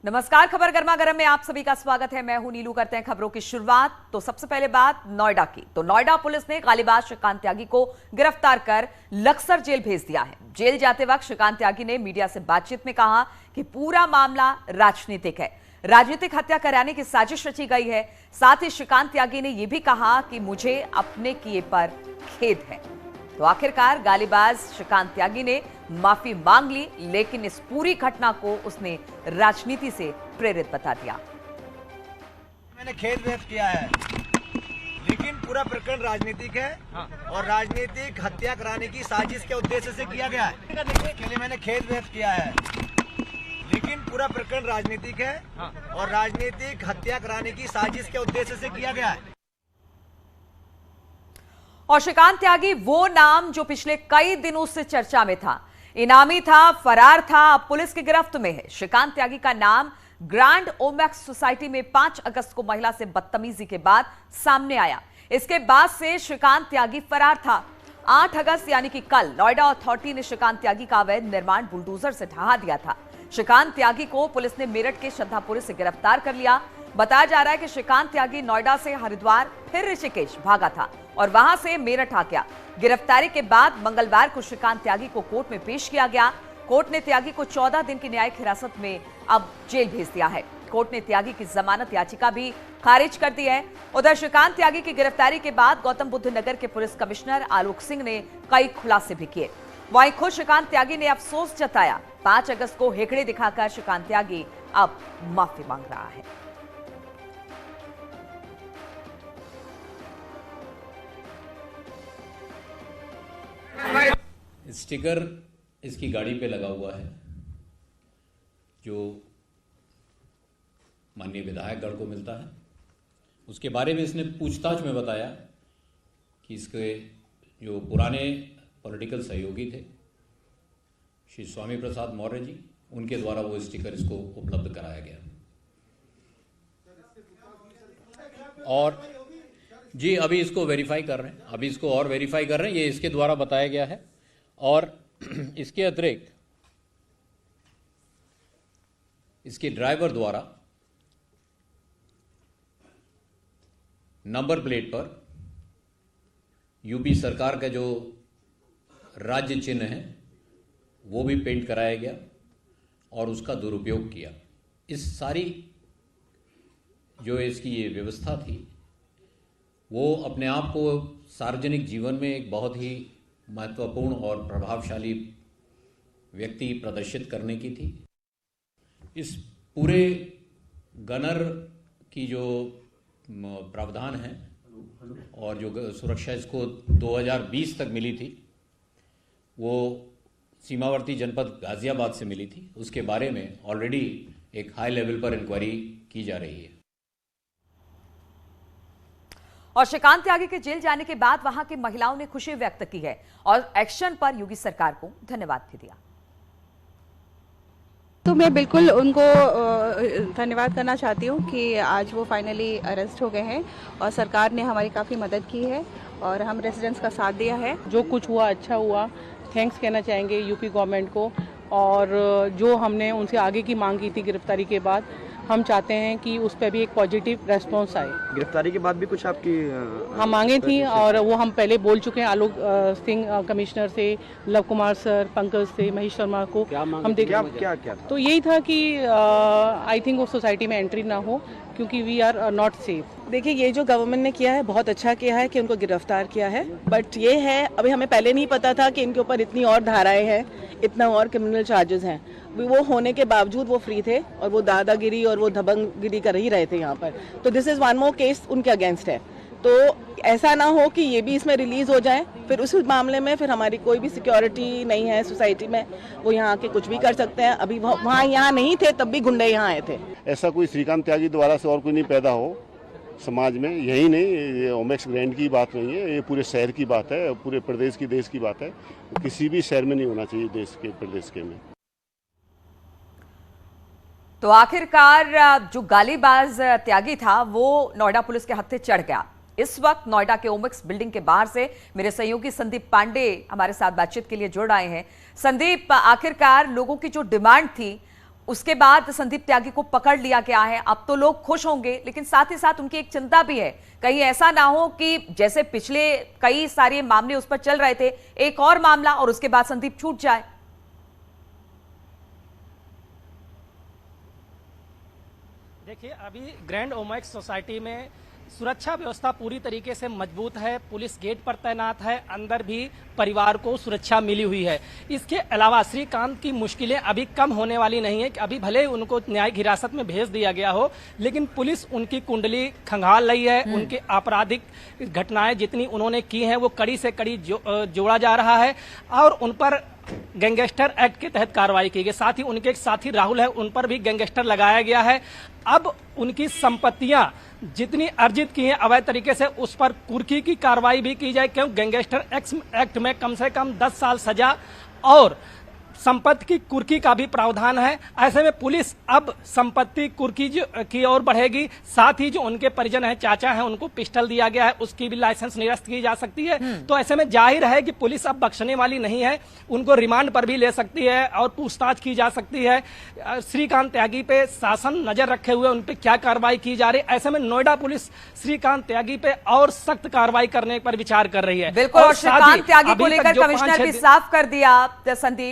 नमस्कार, खबर गर्मा गर्म में आप सभी का स्वागत है। मैं हूं नीलू। करते हैं खबरों की शुरुआत। तो सबसे पहले बात नोएडा की। तो नोएडा पुलिस ने गालीबाज श्रीकांत त्यागी को गिरफ्तार कर लक्सर जेल भेज दिया है। जेल जाते वक्त श्रीकांत त्यागी ने मीडिया से बातचीत में कहा कि पूरा मामला राजनीतिक है, राजनीतिक हत्या कराने की साजिश रची गई है। साथ ही श्रीकांत त्यागी ने यह भी कहा कि मुझे अपने किए पर खेद है। तो आखिरकार गालीबाज श्रीकांत त्यागी ने माफी मांग ली, लेकिन इस पूरी घटना को उसने राजनीति से प्रेरित बता दिया। मैंने खेद व्यक्त किया है, लेकिन पूरा प्रकरण राजनीतिक है और राजनीतिक हत्या कराने की साजिश के उद्देश्य से किया गया है। इसके लिए मैंने खेद व्यक्त किया है, लेकिन पूरा प्रकरण राजनीतिक है और राजनीतिक हत्या कराने की साजिश के उद्देश्य से किया गया है। और श्रीकांत त्यागी वो नाम जो पिछले कई दिनों से चर्चा में था, इनामी था, फरार था, अब पुलिस की गिरफ्त में है। श्रीकांत त्यागी का नाम ग्रैंड ओमेक्स सोसाइटी में 5 अगस्त को महिला से बदतमीजी के बाद सामने आया। इसके बाद से श्रीकांत त्यागी फरार था। 8 अगस्त यानी कि कल नोएडा अथॉरिटी ने श्रीकांत त्यागी का अवैध निर्माण बुलडोजर से ढहा दिया था। श्रीकांत त्यागी को पुलिस ने मेरठ के श्रद्धापुरी से गिरफ्तार कर लिया। बताया जा रहा है कि श्रीकांत त्यागी नोएडा से हरिद्वार फिर ऋषिकेश भागा था और वहां से मेरठ आ गया। गिरफ्तारी के बाद मंगलवार को श्रीकांत त्यागी को कोर्ट में पेश किया गया। कोर्ट ने त्यागी को 14 दिन की न्यायिक हिरासत में अब जेल भेज दिया है। कोर्ट ने त्यागी की जमानत याचिका भी खारिज कर दी है। उधर श्रीकांत त्यागी की गिरफ्तारी के बाद गौतम बुद्ध नगर के पुलिस कमिश्नर आलोक सिंह ने कई खुलासे भी किए। वहीं खुद श्रीकांत त्यागी ने अफसोस जताया। 5 अगस्त को हेकड़े दिखाकर श्रीकांत त्यागी अब माफी मांग रहा है। स्टिकर इसकी गाड़ी पे लगा हुआ है, जो माननीय विधायकगण को मिलता है। उसके बारे में इसने पूछताछ में बताया कि इसके जो पुराने पॉलिटिकल सहयोगी थे श्री स्वामी प्रसाद मौर्य जी, उनके द्वारा वो स्टिकर इसको उपलब्ध कराया गया। और जी अभी इसको वेरीफाई कर रहे हैं, अभी इसको और वेरीफाई कर रहे हैं। ये इसके द्वारा बताया गया है। और इसके अतिरिक्त इसके ड्राइवर द्वारा नंबर प्लेट पर यूपी सरकार का जो राज्य चिन्ह है वो भी पेंट कराया गया और उसका दुरुपयोग किया। इस सारी जो इसकी ये व्यवस्था थी वो अपने आप को सार्वजनिक जीवन में एक बहुत ही महत्वपूर्ण और प्रभावशाली व्यक्ति प्रदर्शित करने की थी। इस पूरे गनर की जो प्रावधान है और जो सुरक्षा इसको 2020 तक मिली थी, वो सीमावर्ती जनपद गाजियाबाद से मिली थी। उसके बारे में ऑलरेडी एक हाई लेवल पर इंक्वायरी की जा रही है। और श्रीकांत त्यागी के जेल जाने के बाद वहां की महिलाओं ने खुशी व्यक्त की है और एक्शन पर योगी सरकार को धन्यवाद भी दिया। तो मैं बिल्कुल उनको धन्यवाद करना चाहती हूँ कि आज वो फाइनली अरेस्ट हो गए हैं और सरकार ने हमारी काफ़ी मदद की है और हम रेसिडेंट्स का साथ दिया है। जो कुछ हुआ अच्छा हुआ, थैंक्स कहना चाहेंगे यूपी गवर्नमेंट को। और जो हमने उनसे आगे की मांग की थी गिरफ्तारी के बाद, हम चाहते हैं कि उस पर भी एक पॉजिटिव रेस्पॉन्स आए। गिरफ्तारी के बाद भी कुछ आपकी हम मांगे थी और वो हम पहले बोल चुके हैं आलोक सिंह कमिश्नर से, लव कुमार सर, पंकज से, महेश शर्मा को। हम देख क्या था? तो यही था कि आई थिंक वो सोसाइटी में एंट्री ना हो, क्योंकि वी आर नॉट सेफ। देखिए, ये जो गवर्नमेंट ने किया है बहुत अच्छा किया है कि उनको गिरफ्तार किया है। बट ये है, अभी हमें पहले नहीं पता था कि इनके ऊपर इतनी और धाराएं हैं, इतना और क्रिमिनल चार्जेस हैं। वो होने के बावजूद वो फ्री थे और वो दादागिरी और वो दबंगगिरी कर ही रहे थे यहाँ पर। तो this is one more case उनके अगेंस्ट है। तो ऐसा ना हो कि ये भी इसमें रिलीज हो जाए, फिर उस मामले में फिर हमारी कोई भी सिक्योरिटी नहीं है सोसाइटी में, वो यहाँ के कुछ भी कर सकते हैं। अभी वहाँ यहाँ नहीं थे तब भी गुंडे यहाँ आए थे। ऐसा कोई श्रीकांत त्यागी द्वारा से और कोई नहीं पैदा हो समाज में, यही नहीं, ये ओमेक्स ग्रैंड की बात नहीं है, ये पूरे शहर की बात है, पूरे प्रदेश की, देश की बात है। किसी भी शहर में नहीं होना चाहिए, देश के, प्रदेश के में। तो आखिरकार जो गालीबाज त्यागी था वो नोएडा पुलिस के हत्थे चढ़ गया। इस वक्त नोएडा के ओमेक्स बिल्डिंग के बाहर से मेरे सहयोगी संदीप पांडे हमारे साथ बातचीत के लिए जुड़ आए हैं। संदीप, आखिरकार लोगों की जो डिमांड थी उसके बाद संदीप त्यागी को पकड़ लिया गया है। अब तो लोग खुश होंगे, लेकिन साथ ही साथ उनकी एक चिंता भी है, कहीं ऐसा ना हो कि जैसे पिछले कई सारे मामले उस पर चल रहे थे, एक और मामला और उसके बाद संदीप छूट जाए। देखिए, अभी ग्रैंड ओमेक्स सोसाइटी में सुरक्षा व्यवस्था पूरी तरीके से मजबूत है। पुलिस गेट पर तैनात है, अंदर भी परिवार को सुरक्षा मिली हुई है। इसके अलावा श्रीकांत की मुश्किलें अभी कम होने वाली नहीं है कि अभी भले उनको न्यायिक हिरासत में भेज दिया गया हो, लेकिन पुलिस उनकी कुंडली खंगाल रही है। उनकी आपराधिक घटनाएं जितनी उन्होंने की हैं वो कड़ी से कड़ी जोड़ा जा रहा है और उन पर गैंगस्टर एक्ट के तहत कार्रवाई की गई। साथ ही उनके एक साथी राहुल है, उन पर भी गैंगस्टर लगाया गया है। अब उनकी संपत्तियां जितनी अर्जित की हैं अवैध तरीके से, उस पर कुर्की की कार्रवाई भी की जाए, क्योंकि गैंगस्टर एक्ट में कम से कम 10 साल सजा और संपत्ति की कुर्की का भी प्रावधान है। ऐसे में पुलिस अब संपत्ति कुर्की की ओर बढ़ेगी। साथ ही जो उनके परिजन हैं, चाचा हैं, उनको पिस्टल दिया गया है, उसकी भी लाइसेंस निरस्त की जा सकती है। तो ऐसे में जाहिर है कि पुलिस अब बख्शने वाली नहीं है, उनको रिमांड पर भी ले सकती है और पूछताछ की जा सकती है। श्रीकांत त्यागी पे शासन नजर रखे हुए उन पे क्या कार्रवाई की जा रही है। ऐसे में नोएडा पुलिस श्रीकांत त्यागी पे और सख्त कार्रवाई करने पर विचार कर रही है। बिल्कुल, और श्रीकांत त्यागी को लेकर कमिश्नर भी साफ कर दिया संदीप